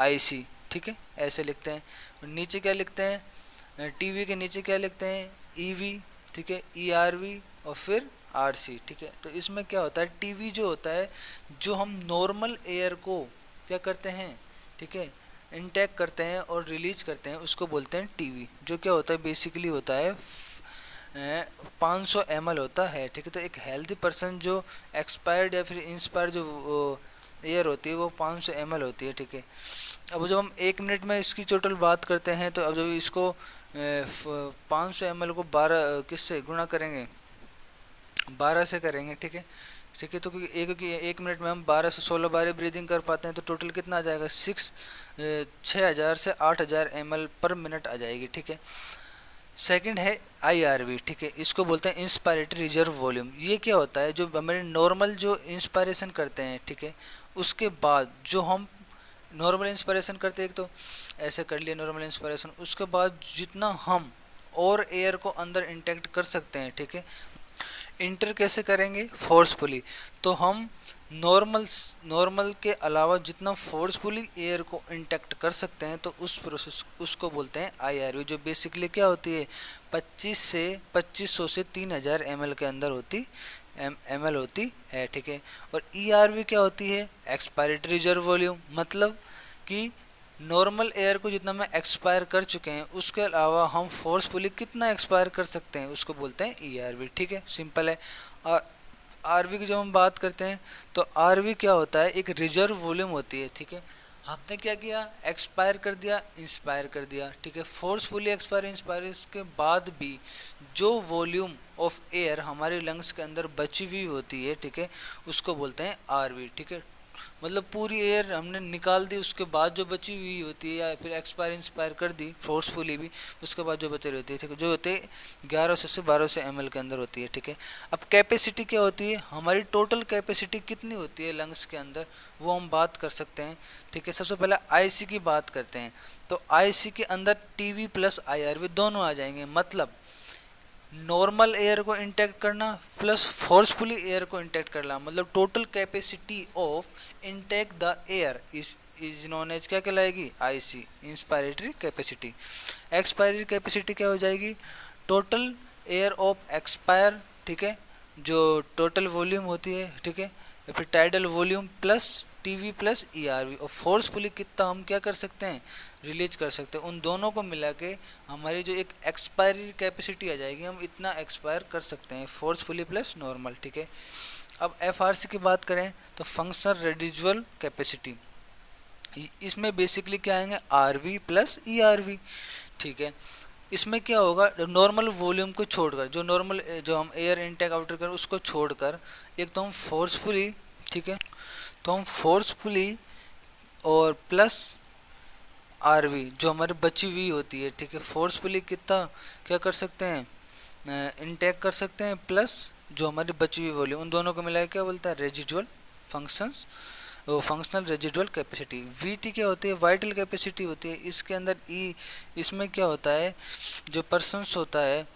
IC, ठीक है, ऐसे लिखते हैं। और नीचे क्या लिखते हैं, टीवी के नीचे क्या लिखते हैं, EV, ठीक है, ERV और फिर RC, ठीक है। तो इसमें क्या होता है, टीवी जो होता है, जो हम नॉर्मल एयर को क्या करते हैं, ठीक है, इंटेक करते हैं और रिलीज करते हैं उसको बोलते हैं टीवी, जो क्या होता है बेसिकली होता है 500 ml होता है, ठीक है। तो एक हेल्दी पर्सन जो एक्सपायर्ड या फिर इंस्पायर्ड जो एयर होती है वो 500 ml होती है, ठीक है। अब जब हम 1 मिनट में इसकी टोटल बात करते हैं तो अब जब इसको 500 ml को 12 किससे गुणा करेंगे, 12 से करेंगे, ठीक है। ठीक है, तो क्योंकि 1 मिनट में हम 12 से 16 बार ब्रीदिंग कर पाते हैं तो टोटल कितना आ जाएगा 6,000 से 8,000 ml पर मिनट आ जाएगी, ठीक है। सेकंड है IRV, ठीक है, इसको बोलते हैं इंस्पायरेटरी रिजर्व वॉल्यूम। ये क्या होता है, जो हमारे नॉर्मल जो इंस्पायरेशन करते हैं, ठीक है, उसके बाद जो हम नॉर्मल इंस्पायरेशन करते हैं, एक तो ऐसे कर लिया नॉर्मल इंस्पायरेशन, उसके बाद जितना हम और एयर को अंदर इंटेक्ट कर सकते हैं, ठीक है। इंटर कैसे करेंगे, फोर्सफुली। तो हम नॉर्मल के अलावा जितना फोर्सफुली एयर को इंटेक्ट कर सकते हैं तो उस प्रोसेस उसको बोलते हैं IRV, जो बेसिकली क्या होती है 2500 से 3,000 ml के अंदर होती ml होती है, ठीक है। और ERV क्या होती है, एक्सपायरेटरी रिजर्व वॉल्यूम, मतलब कि नॉर्मल एयर को जितना में एक्सपायर कर चुके हैं उसके अलावा हम फोर्सफुली कितना एक्सपायर कर सकते हैं उसको बोलते हैं ERV, ठीक है, सिंपल है। और RV की जब हम बात करते हैं तो RV क्या होता है, एक रिजर्व वॉल्यूम होती है, ठीक है। हमने क्या किया, एक्सपायर कर दिया, इंस्पायर कर दिया, ठीक है, फोर्सफुली एक्सपायर इंस्पायर, इसके बाद भी जो वॉल्यूम ऑफ एयर हमारे लंग्स के अंदर बची हुई होती है, ठीक है, उसको बोलते हैं RV, ठीक है। मतलब पूरी एयर हमने निकाल दी, उसके बाद जो बची हुई होती है या फिर एक्सपायर इंस्पायर कर दी फोर्सफुली भी, उसके बाद जो बची रहती है, ठीक है, जो होते हैं 1100 से 1200 ml के अंदर होती है, ठीक है। अब कैपेसिटी क्या होती है, हमारी टोटल कैपेसिटी कितनी होती है लंग्स के अंदर, वो हम बात कर सकते हैं, ठीक है। सबसे पहले IC की बात करते हैं, तो IC के अंदर TV प्लस IRV दोनों आ जाएंगे, मतलब नॉर्मल एयर को इंटेक्ट करना प्लस फोर्सफुली एयर को इंटेक्ट करना, मतलब total capacity of intake the air is known as क्या कहलाएगी, IC, inspiratory capacity. Expiratory capacity क्या हो जाएगी, टोटल एयर ऑफ एक्सपायर, ठीक है, जो टोटल वॉल्यूम होती है, ठीक है, या फिर tidal volume plus TV plus ERV, और फोर्सफुली कितना हम क्या कर सकते हैं, रिलीज कर सकते हैं। उन दोनों को मिला के हमारी जो एक एक्सपायरी कैपेसिटी आ जाएगी, हम इतना एक्सपायर कर सकते हैं फोर्सफुली प्लस नॉर्मल, ठीक है। अब FRC की बात करें तो फंक्शनल रेडिजुअल कैपेसिटी, इसमें बेसिकली क्या आएंगे RV प्लस ERV, ठीक है। इसमें क्या होगा, नॉर्मल वॉल्यूम को छोड़कर, जो नॉर्मल जो हम एयर इनटेक आउटर कर उसको छोड़कर एक तो हम फोर्सफुली, ठीक है, तो हम फोर्सफुली और प्लस RV जो हमारी बची हुई होती है, ठीक है, फोर्सफुली कितना क्या कर सकते हैं, इनटेक कर सकते हैं, प्लस जो हमारी बची हुई वॉल्यूम, उन दोनों को मिला के क्या बोलता है रेजिडुअल फंक्शंस, वो फंक्शनल रेजिडुअल कैपेसिटी। VT क्या होती है, वाइटल कैपेसिटी होती है। इसके अंदर इसमें क्या होता है, जो पर्सन्स होता है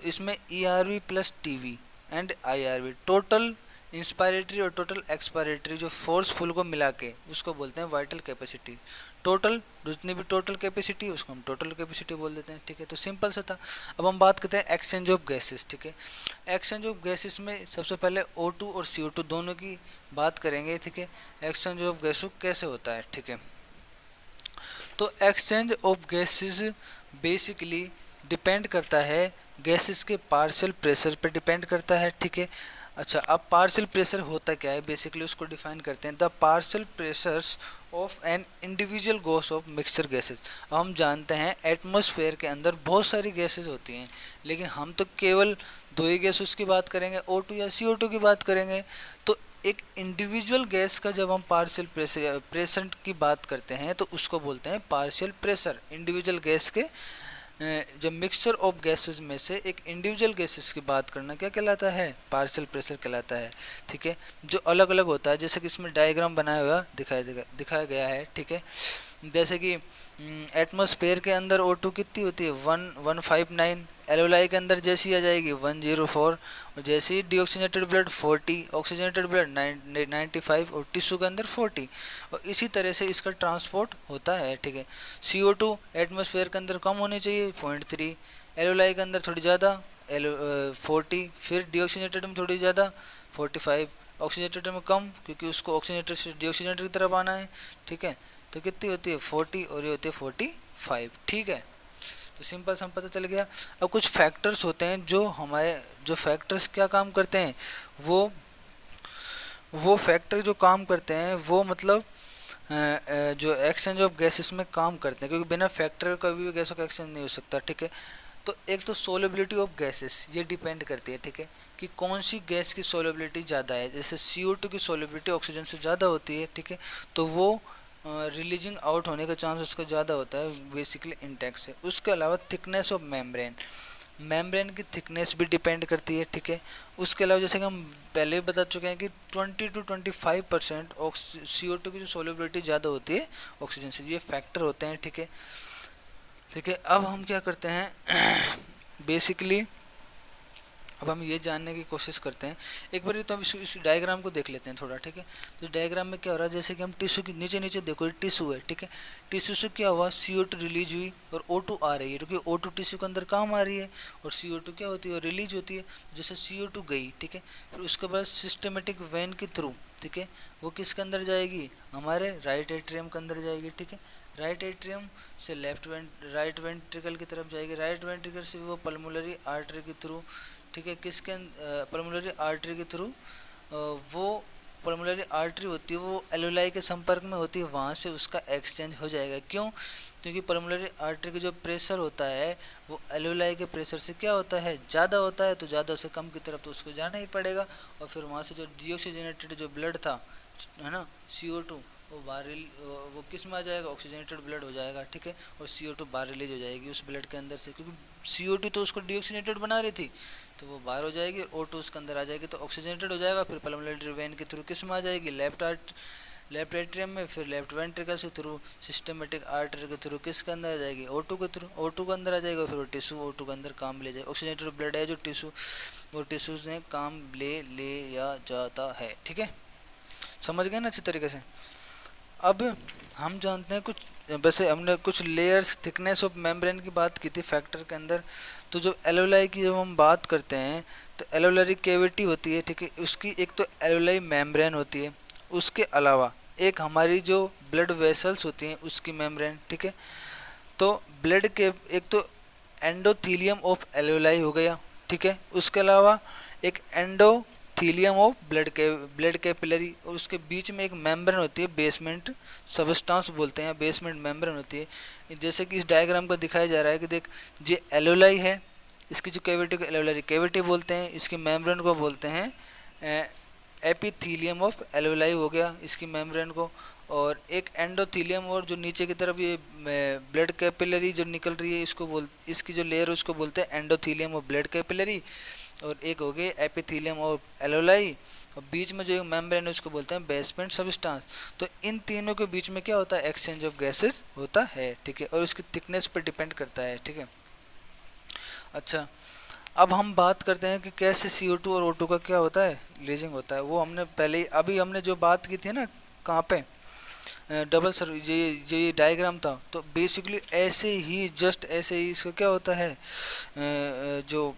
इसमें ERV plus TV and IRV, total inspiratory और टोटल एक्सपायरेटरी जो फोर्सफुल को मिला के उसको बोलते हैं वाइटल कैपेसिटी। टोटल जितनी भी टोटल कैपेसिटी उसको हम टोटल कैपेसिटी बोल देते हैं, ठीक है। तो सिंपल सा था। अब हम बात करते हैं एक्सचेंज ऑफ गैसेस, ठीक है। एक्सचेंज ऑफ गैसेस में सबसे पहले O2 और CO2 दोनों की बात करेंगे, ठीक है। एक्सचेंज ऑफ गैसों कैसे होता है, ठीक है। तो exchange of gases basically depend करता है गैसेस के पार्शियल प्रेशर पर डिपेंड करता है, ठीक है। अच्छा, अब पार्शियल प्रेशर होता क्या है, बेसिकली उसको डिफाइन करते हैं, the partial pressures of an individual gas off mixture gases. अब हम जानते हैं एटमॉस्फेयर के अंदर बहुत सारी गैसेस होती हैं, लेकिन हम तो केवल 2 ही गैसेस की बात करेंगे, O2 या CO2 की बात करेंगे। तो एक इंडिविजुअल गैस का जब हम पार्शियल प्रेशर की बात करते हैं तो उसको बोलते हैं पार्शियल प्रेशर। इंडिविजुअल गैस के जब मिक्सचर ऑफ गैसेस में से एक इंडिविजुअल गैसेस की बात करना क्या कहलाता है, पार्शियल प्रेशर कहलाता है, ठीक है। जो अलग अलग होता है, जैसे कि इसमें डायग्राम बनाया हुआ दिखाया गया है, ठीक है। जैसे कि एटमॉस्फेयर के अंदर O2 कितनी होती है 159, एलोलाई के अंदर जैसी आ जाएगी 104, और जैसे ही डीऑक्सीजनेटेड ब्लड 40, ऑक्सीजनेटेड ब्लड 95 और टिश्यू के अंदर 40, और इसी तरह से इसका ट्रांसपोर्ट होता है, ठीक है। CO2 एटमॉस्फेयर के अंदर कम होनी चाहिए 0.3, एलोलाई के अंदर थोड़ी ज़्यादा 40, फिर डीऑक्सीजनेटेड में थोड़ी ज़्यादा 45, ऑक्सीजनेटेड में कम क्योंकि उसको ऑक्सीजनेटेड से डीऑक्सीजनेटेड की तरफ आना है, ठीक है। तो कितनी होती है 40 और ये होती है 45, ठीक है। तो सिंपल सम पता चल गया। अब कुछ फैक्टर्स होते हैं जो हमारे, जो फैक्टर्स क्या काम करते हैं, वो फैक्टर जो काम करते हैं वो मतलब जो एक्सचेंज ऑफ गैसेस में काम करते हैं, क्योंकि बिना फैक्टर कभी भी गैसों का एक्सचेंज नहीं हो सकता, ठीक है। तो एक तो सोलेबिलिटी ऑफ गैसेस, ये डिपेंड करती है, ठीक है, कि कौन सी गैस की सोलेबिलिटी ज़्यादा है। जैसे CO2 की सोलेबिलिटी ऑक्सीजन से ज़्यादा होती है, ठीक है, तो वो रिलीजिंग आउट होने का चांस उसका ज़्यादा होता है बेसिकली इंटेक्ट से। उसके अलावा थिकनेस ऑफ मेम्ब्रेन की थिकनेस भी डिपेंड करती है, ठीक है। उसके अलावा जैसे कि हम पहले भी बता चुके हैं कि 20 to 25% CO2 की जो सोलेबिलिटी ज़्यादा होती है ऑक्सीजन से, ये फैक्टर होते हैं, ठीक है। ठीक है, अब हम क्या करते हैं बेसिकली अब हम ये जानने की कोशिश करते हैं, एक बार तो हम इस डायग्राम को देख लेते हैं थोड़ा, ठीक है। तो डायग्राम में क्या हो रहा है, जैसे कि हम टिश्यू की नीचे नीचे देखो, ये टिश्यू है, ठीक है। टिश्यू से क्या हुआ, CO2 रिलीज हुई और O2 आ रही है, क्योंकि O2 टिश्यू के अंदर काम आ रही है और CO2 क्या होती है, रिलीज होती है। जैसे CO2 गई, ठीक है, फिर उसके बाद सिस्टमेटिक वेन के थ्रू, ठीक है, वो किसके अंदर जाएगी, हमारे राइट एट्रियम के अंदर जाएगी, ठीक है। राइट एट्रियम से राइट वेंट्रिकल की तरफ जाएगी, राइट वेंट्रिकल से वो पल्मोनरी आर्टरी के थ्रू, ठीक है, किसके पल्मोनरी आर्टरी के थ्रू, वो पल्मोनरी आर्टरी होती है वो एलुलाई के संपर्क में होती है, वहाँ से उसका एक्सचेंज हो जाएगा। क्यों, क्योंकि पल्मोनरी आर्टरी का जो प्रेशर होता है वो एलुलाई के प्रेशर से क्या होता है, ज़्यादा होता है, तो ज़्यादा से कम की तरफ तो उसको जाना ही पड़ेगा। और फिर वहाँ से जो डीऑक्सीजनेटेड जो ब्लड था, है ना, CO2, वो बाहर वो किस में आ जाएगा, ऑक्सीजनेटेड ब्लड हो जाएगा, ठीक है। और CO2 बाहर रिलीज हो जाएगी उस ब्लड के अंदर से, क्योंकि CO2 तो उसको डीऑक्सीजनेटेड बना रही थी, तो वो बाहर हो जाएगी और O2 उसके अंदर आ जाएगी, तो ऑक्सीजनेटेड हो जाएगा। फिर पल्मोनरी वेन के थ्रू किस में आ जाएगी, लेफ्ट एट्रियम में, फिर लेफ्ट वेंट्रिकल से थ्रू सिस्टमेटिक आर्टरी के थ्रू किसके अंदर आ जाएगी, O2 के थ्रू, O2 के अंदर आ जाएगा। फिर वो टिश्यू O2 के अंदर काम ले जाएगा, ऑक्सीजनेटेड ब्लड है जो टिश्यू, वो टिश्यूज ने काम ले या जाता है, ठीक है। समझ गए ना अच्छी तरीके से। अब हम जानते हैं कुछ, वैसे हमने कुछ लेयर्स, थिकनेस ऑफ मेम्ब्रेन की बात की थी फैक्टर के अंदर। तो जो एलोलाई की जब हम बात करते हैं तो एलोलरी कैविटी होती है, ठीक है, उसकी एक तो एलोलाई मेम्ब्रेन होती है, उसके अलावा एक हमारी जो ब्लड वेसल्स होती हैं उसकी मेम्ब्रेन, ठीक है। तो ब्लड के एक तो एंडोथीलियम ऑफ एलोलाई हो गया, ठीक है। उसके अलावा एक एंडोथीलियम ऑफ ब्लड कैपिलरी, और उसके बीच में एक मेम्ब्रेन होती है, बेसमेंट सबस्टांस बोलते हैं, बेसमेंट मेम्ब्रेन होती है। जैसे कि इस डायग्राम को दिखाया जा रहा है कि देख, ये एलोलाई है, इसकी जो कैविटी को एलोलरी कैविटी बोलते हैं, इसकी मेम्ब्रेन को बोलते हैं एपिथीलियम ऑफ एलोलाई हो गया इसकी मेम्ब्रेन को। और एक एंडोथीलियम, और जो नीचे की तरफ ये ब्लड कैपिलरी जो निकल रही है इसकी जो लेयर है उसको बोलते हैं एंडोथीलियम ऑफ ब्लड कैपिलरी। और एक हो गई एपिथीलियम ऑफ एलोलाई, और बीच में जो मेम्ब्रेन है उसको बोलते हैं बेसमेंट सबस्टांस। तो इन तीनों के बीच में क्या होता है, एक्सचेंज ऑफ गैसेस होता है, ठीक है, और इसकी थिकनेस पर डिपेंड करता है, ठीक है। अच्छा, अब हम बात करते हैं कि कैसे CO2 और O2 का क्या होता है, रिलीजिंग होता है। वो हमने पहले अभी हमने जो बात की थी ना, कहाँ पे, डबल सर ये डायग्राम था, तो बेसिकली ऐसे ही, जस्ट ऐसे ही इसका क्या होता है, जो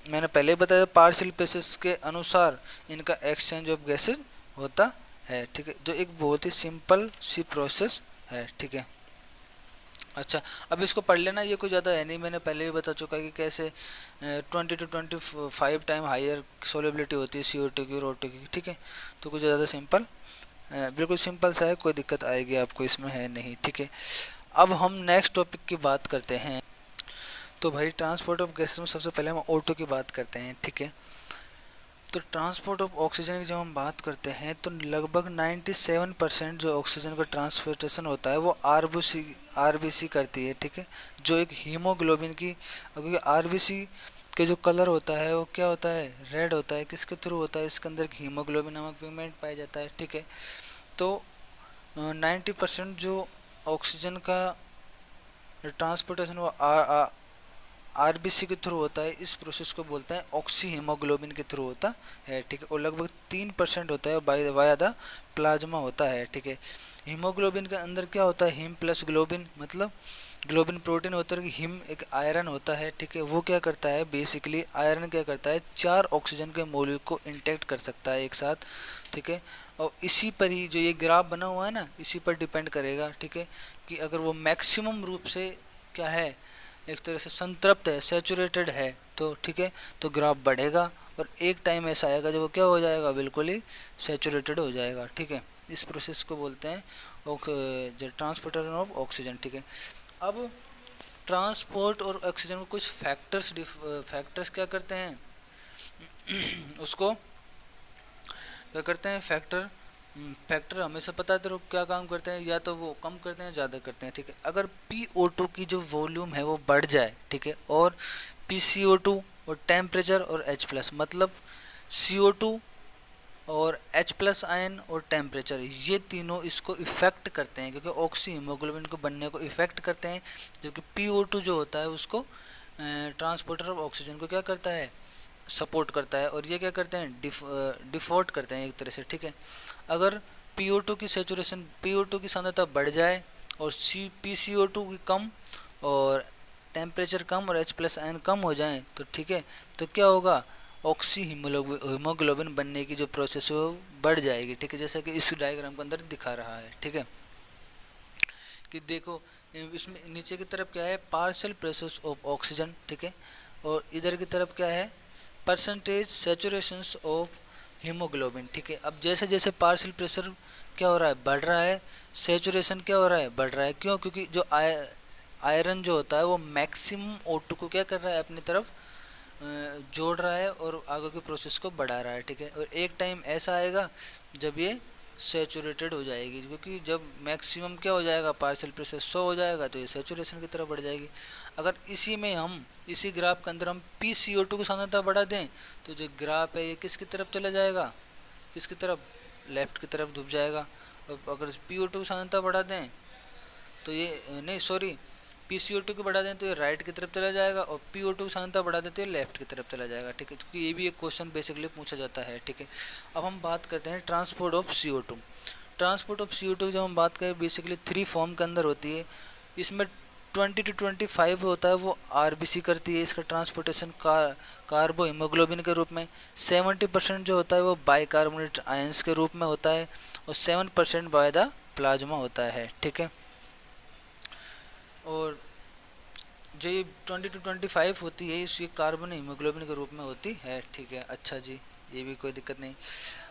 मैंने पहले बताया पार्शियल पेसेस के अनुसार इनका एक्सचेंज ऑफ गैसेस होता है, ठीक है, जो एक बहुत ही सिंपल सी प्रोसेस है, ठीक है। अच्छा, अब इसको पढ़ लेना, ये कोई ज़्यादा है नहीं, मैंने पहले भी बता चुका कि कैसे 20 to 25 टाइम हायर सोलेबिलिटी होती है CO2 की और O2 की, ठीक है। तो कुछ ज़्यादा सिंपल, बिल्कुल सिंपल सा है, कोई दिक्कत आएगी आपको इसमें है नहीं, ठीक है। अब हम नेक्स्ट टॉपिक की बात करते हैं। तो भाई ट्रांसपोर्ट ऑफ गैसेस में सबसे पहले हम O2 की बात करते हैं, ठीक है। तो ट्रांसपोर्ट ऑफ ऑक्सीजन की जब हम बात करते हैं तो लगभग 97% जो ऑक्सीजन का ट्रांसपोर्टेशन होता है वो आरबीसी करती है, ठीक है, जो एक हीमोग्लोबिन की, क्योंकि आरबीसी के जो कलर होता है वो क्या होता है, रेड होता है, किसके थ्रू होता है, इसके अंदर हीमोग्लोबिन नामक पिगमेंट पाया जाता है, ठीक है। तो 90% जो ऑक्सीजन का ट्रांसपोर्टेशन वो आरबीसी के थ्रू होता है। इस प्रोसेस को बोलते हैं ऑक्सी हीमोग्लोबिन के थ्रू होता है, ठीक है। और लगभग 3% होता है वाया द प्लाज्मा होता है, ठीक है। हीमोग्लोबिन के अंदर क्या होता है, हीम प्लस ग्लोबिन, मतलब ग्लोबिन प्रोटीन होता है कि हिम एक आयरन होता है, ठीक है। वो क्या करता है, बेसिकली आयरन क्या करता है, 4 ऑक्सीजन के मॉलिक्यूल को इंटैक्ट कर सकता है एक साथ, ठीक है। और इसी पर ही जो ये ग्राफ बना हुआ है ना, इसी पर डिपेंड करेगा, ठीक है, कि अगर वो मैक्सिमम रूप से क्या है, एक तरह से संतृप्त है, सैचुरेटेड है, तो ठीक है, तो ग्राफ बढ़ेगा। और एक टाइम ऐसा आएगा जब वो क्या हो जाएगा, बिल्कुल ही सैचुरेटेड हो जाएगा, ठीक है। इस प्रोसेस को बोलते हैं जो ट्रांसपोर्टेशन ऑफ ऑक्सीजन, ठीक है। अब ट्रांसपोर्ट और ऑक्सीजन को कुछ फैक्टर्स क्या करते हैं उसको क्या करते हैं, फैक्टर हमेशा पता है, तो क्या काम करते हैं, या तो वो कम करते हैं, ज़्यादा करते हैं, ठीक है। अगर PO2 की जो वॉल्यूम है वो बढ़ जाए, ठीक है, और PCO2 और टेम्परेचर और H+, मतलब CO2 और H+ आयन और टेम्परेचर, ये तीनों इसको इफ़ेक्ट करते हैं, क्योंकि ऑक्सी हीमोग्लोबिन को बनने को इफ़ेक्ट करते हैं, जबकि PO2 जो होता है उसको ट्रांसपोर्टर ऑफ ऑक्सीजन को क्या करता है, सपोर्ट करता है। और ये क्या करते हैं, डिफोर्ट करते हैं एक तरह से, ठीक है। अगर PO2 की सेचुरेशन, PO2 की सांद्रता बढ़ जाए और PCO2 की कम और टेम्परेचर कम और H+ आयन कम हो जाए, तो ठीक है, तो क्या होगा, ऑक्सी हीमोग्लोबिन बनने की जो प्रोसेस है वो बढ़ जाएगी, ठीक है, जैसा कि इस डायग्राम के अंदर दिखा रहा है, ठीक है। कि देखो इसमें नीचे की तरफ क्या है, पार्शियल प्रेशर ऑफ ऑक्सीजन, ठीक है, और इधर की तरफ क्या है, परसेंटेज सैचुरेशन ऑफ हीमोग्लोबिन, ठीक है। अब जैसे जैसे पार्शियल प्रेशर क्या हो रहा है, बढ़ रहा है, सैचुरेशन क्या हो रहा है, बढ़ रहा है। क्यों, क्योंकि जो आयरन जो होता है वो मैक्सिमम O2 को क्या कर रहा है, अपनी तरफ जोड़ रहा है और आगे के प्रोसेस को बढ़ा रहा है, ठीक है। और एक टाइम ऐसा आएगा जब ये सैचुरेटेड हो जाएगी, क्योंकि जब मैक्सिमम क्या हो जाएगा, पार्शियल प्रेशर 100 हो जाएगा, तो ये सैचुरेशन की तरफ बढ़ जाएगी। अगर इसी में हम इसी ग्राफ के अंदर हम PCO2 की सांद्रता बढ़ा दें, तो जो ग्राफ है ये किसकी तरफ चला जाएगा, किसकी तरफ, लेफ्ट की तरफ डूब जाएगा। और अगर PO2 की सांद्रता बढ़ा दें तो ये नहीं सॉरी PCO2 को बढ़ा दें तो ये राइट की तरफ चला जाएगा, और PO2 की सांद्रता बढ़ा दें तो ये लेफ्ट की तरफ चला जाएगा, ठीक है। क्योंकि ये भी एक क्वेश्चन बेसिकली पूछा जाता है, ठीक है। अब हम बात करते हैं transport of CO2। Transport of CO2 जब हम बात करें, बेसिकली 3 फॉर्म के अंदर होती है। इसमें 20 to 25 होता है वो RBC करती है इसका ट्रांसपोर्टेशन कार्बो हीमोग्लोबिन के रूप में। 70% जो होता है वो बाइकार्बोनेट आयंस के रूप में होता है, और 7% बाय द प्लाज्मा होता है, ठीक है। और जो ये 20 to 25 होती है इसकी कार्बन हीमोग्लोबिन के रूप में होती है, ठीक है। अच्छा जी, ये भी कोई दिक्कत नहीं।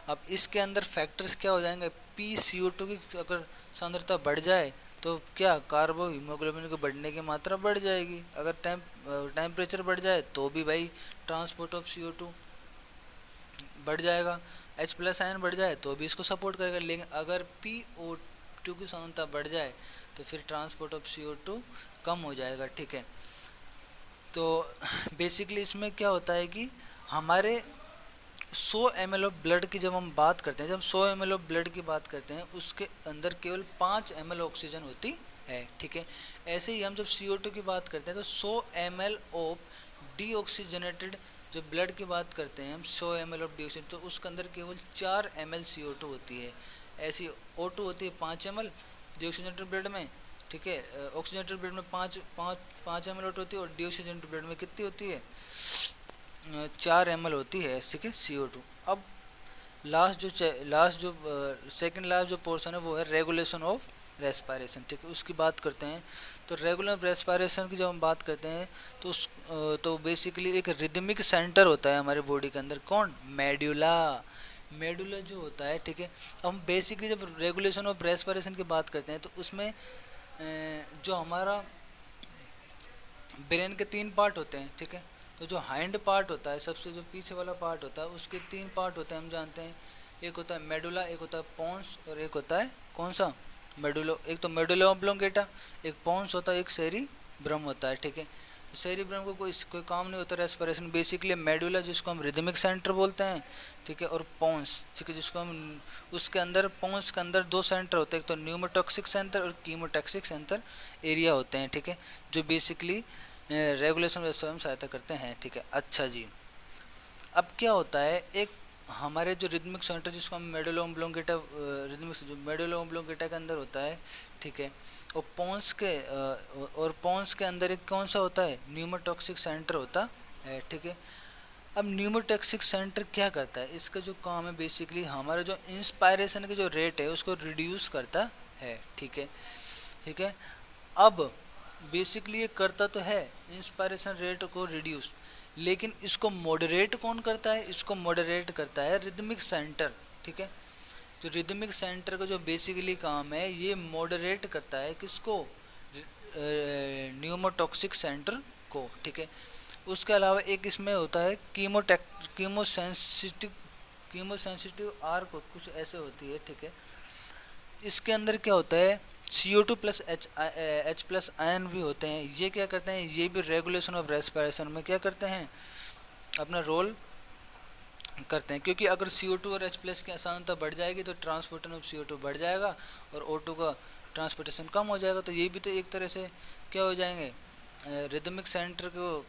अब इसके अंदर फैक्टर्स क्या हो जाएंगे, PCO2 की अगर सांद्रता बढ़ जाए तो क्या, कार्बो हीमोग्लोबिन को बढ़ने की मात्रा बढ़ जाएगी। अगर टेम्परेचर बढ़ जाए तो भी भाई ट्रांसपोर्ट ऑफ CO2 बढ़ जाएगा। H+ आयन बढ़ जाए तो भी इसको सपोर्ट करेगा। लेकिन अगर PO2 की सांद्रता बढ़ जाए तो फिर ट्रांसपोर्ट ऑफ CO2 कम हो जाएगा, ठीक है। तो बेसिकली इसमें क्या होता है कि हमारे 100 ml ऑफ ब्लड की जब हम बात करते हैं, जब 100 ml ऑफ ब्लड की बात करते हैं, उसके अंदर केवल 5 ml ऑक्सीजन होती है, ठीक है। ऐसे ही हम जब CO2 की बात करते हैं तो 100 ml ऑफ डीऑक्सीजनेटेड जो ब्लड की बात करते हैं हम, 100 ml ऑफ डीऑक्सीजन, तो उसके अंदर केवल 4 ml CO2 होती है। ऐसी O2 होती है 5 ml डीऑक्सीजनेटेड ब्लड में, ठीक है। ऑक्सीजनेटेड ब्लड में 5 ml होती है, और डीऑक्सीजनेटेड ब्लड में कितनी होती है, 4 ml होती है, ठीक है, CO2। अब लास्ट जो सेकंड लास्ट जो पोर्शन है वो है रेगुलेशन ऑफ रेस्पिरेशन, ठीक है, उसकी बात करते हैं। तो रेगुलर रेस्पिरेशन की जब हम बात करते हैं तो बेसिकली एक रिदमिक सेंटर होता है हमारी बॉडी के अंदर, कौन, मेडुला जो होता है, ठीक है। हम बेसिकली जब रेगुलेशन ऑफ रेस्पिरेशन की बात करते हैं तो उसमें जो हमारा ब्रेन के 3 पार्ट होते हैं, ठीक है। तो जो हाइंड पार्ट होता है, सबसे जो पीछे वाला पार्ट होता है, उसके 3 पार्ट होते हैं, हम जानते हैं। एक होता है मेडुला, एक होता है पोन्स, और एक होता है कौन सा, एक तो मेडुला ऑब्लोंगेटा, एक पोन्स होता है, एक सेरिब्रम होता है, ठीक है। सेरिब्रम को कोई काम नहीं होता रेस्पिरेशन। बेसिकली मेडुला जिसको हम रिदमिक सेंटर बोलते हैं, ठीक है, और पोन्स, ठीक है, जिसको हम उसके अंदर पोन्स के अंदर 2 सेंटर होते हैं, एक तो न्यूमोटॉक्सिक सेंटर और कीमोटॉक्सिक सेंटर एरिया होते हैं, ठीक है, जो बेसिकली रेगुलेशन में सहायता करते हैं, ठीक है। अच्छा जी, अब क्या होता है, एक हमारे जो रिदमिक सेंटर जिसको हम मेडुला ओब्लोंगेटा, रिदमिक जो मेडुला ओब्लोंगेटा के अंदर होता है, ठीक है, और पोन्स के अंदर एक कौन सा होता है, न्यूमोटॉक्सिक सेंटर होता है, ठीक है। अब न्यूमोटॉक्सिक सेंटर क्या करता है, इसका जो काम है बेसिकली हमारा जो इंस्पायरेशन की जो रेट है उसको रिड्यूस करता है, ठीक है, ठीक है। अब बेसिकली ये करता तो है इंस्पायरेशन रेट को रिड्यूस, लेकिन इसको मॉडरेट कौन करता है, इसको मॉडरेट करता है रिदमिक सेंटर, ठीक है। जो रिदमिक सेंटर का जो बेसिकली काम है ये मॉडरेट करता है किसको, न्यूमोटॉक्सिक सेंटर को, ठीक है। उसके अलावा एक इसमें होता है कीमोसेंसिटिव आर को कुछ ऐसे होती है, ठीक है। इसके अंदर क्या होता है, CO2 plus H plus ion भी होते हैं। ये क्या करते हैं, ये भी रेगुलेशन ऑफ रेस्पिरेशन में क्या करते हैं, अपना रोल करते हैं, क्योंकि अगर CO2 और H प्लस की सांद्रता बढ़ जाएगी तो ट्रांसपोर्टेशन ऑफ CO2 बढ़ जाएगा और O2 का ट्रांसपोर्टेशन कम हो जाएगा, तो ये भी तो एक तरह से क्या हो जाएंगे, रिदमिक सेंटर को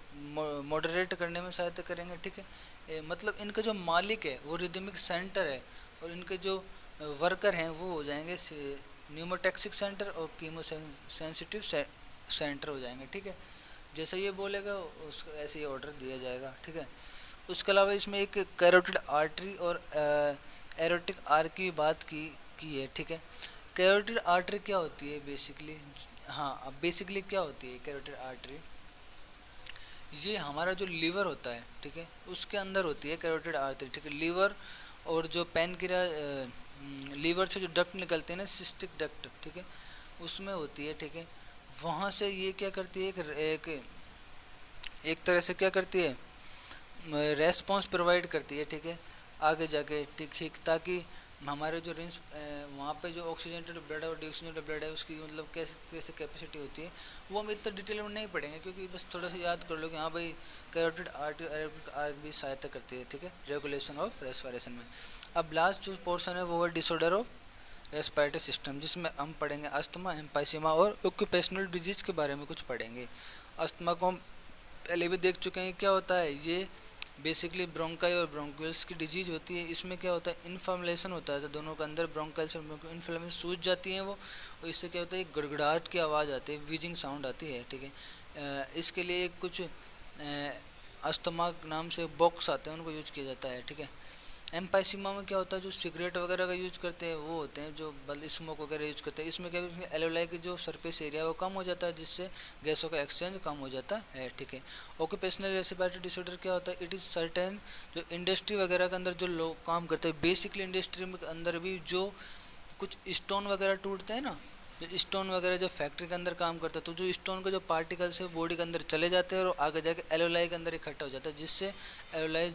मॉडरेट करने में सहायता करेंगे, ठीक है। मतलब इनका जो मालिक है वो रिदमिक सेंटर है और इनके जो वर्कर हैं वो हो जाएंगे न्यूमोटॉक्सिक सेंटर और कीमोसेंसिटिव सेंटर हो जाएंगे, ठीक है। जैसा ये बोलेगा उसको ऐसे ही ऑर्डर दिया जाएगा, ठीक है। उसके अलावा इसमें एक कैरोटिड आर्टरी और एरोटिक आर्क की बात की है, ठीक है। कैरोटिड आर्टरी क्या होती है बेसिकली, हाँ अब बेसिकली क्या होती है कैरोटिड आर्टरी, ये हमारा जो लीवर होता है, ठीक है, उसके अंदर होती है कैरोटिड आर्टरी, ठीक है। लीवर और जो पैनक्रियाज, लीवर से जो डक्ट निकलते हैं ना, सिस्टिक डक्ट, ठीक है, उसमें होती है, ठीक है। वहाँ से ये क्या करती है, एक तरह से क्या करती है, रेस्पॉन्स प्रोवाइड करती है, ठीक है, आगे जाके, ठीक, ताकि हमारे जो रिंस वहाँ पे जो ऑक्सीजनेटेड ब्लड है और डिऑक्सीजनेटेड ब्लड है उसकी मतलब कैसे कैपेसिटी होती है वो हम इतना डिटेल में नहीं पढ़ेंगे, क्योंकि बस थोड़ा सा याद कर लो कि हाँ भाई कैरोटिड आर्टरी भी सहायता करती है, ठीक है, रेगुलेशन ऑफ रेस्पिरेशन में। अब लास्ट जो पोर्शन है वो है डिसऑर्डर ऑफ रेस्पिरेटरी सिस्टम, जिसमें हम पढ़ेंगे अस्थमा, एम्फाइसीमा और ऑक्यूपेशनल डिजीज के बारे में कुछ पढ़ेंगे। अस्थमा को हम पहले भी देख चुके हैं, क्या होता है, ये बेसिकली ब्रोंकाई और ब्रोंक्यूल्स की डिजीज होती है। इसमें क्या होता है, इन्फ्लेमेशन होता है, तो दोनों के अंदर ब्रोंकाइल्स और इन्फ्लेमेशन सूज जाती हैं वो, और इससे क्या होता है, गड़गड़ाहट की आवाज़ आती है, वीजिंग साउंड आती है, ठीक है। इसके लिए कुछ अस्थमा नाम से बॉक्स आते हैं, उनको यूज किया जाता है, ठीक है। एम्पाइसीमा में क्या होता है, जो सिगरेट वगैरह का यूज करते हैं वो होते हैं जो स्मोक वगैरह यूज करते हैं, इसमें क्या है, एलोलाई की जो सरफेस एरिया है वो कम हो जाता है, जिससे गैसों का एक्सचेंज कम हो जाता है, ठीक है। ऑक्यूपेशनल रेस्पिरेटरी डिसऑर्डर क्या होता है, इट इज़ सर्टेन जो इंडस्ट्री वगैरह के अंदर जो लोग काम करते हैं, बेसिकली इंडस्ट्री के अंदर भी जो कुछ स्टोन वगैरह टूटते हैं ना, जो स्टोन वगैरह जो फैक्ट्री के अंदर काम करता है, तो जो स्टोन का जो पार्टिकल्स है बॉडी के अंदर चले जाते हैं और आगे जाके एलोलाई के अंदर इकट्ठा हो जाता है, जिससे एलोलाई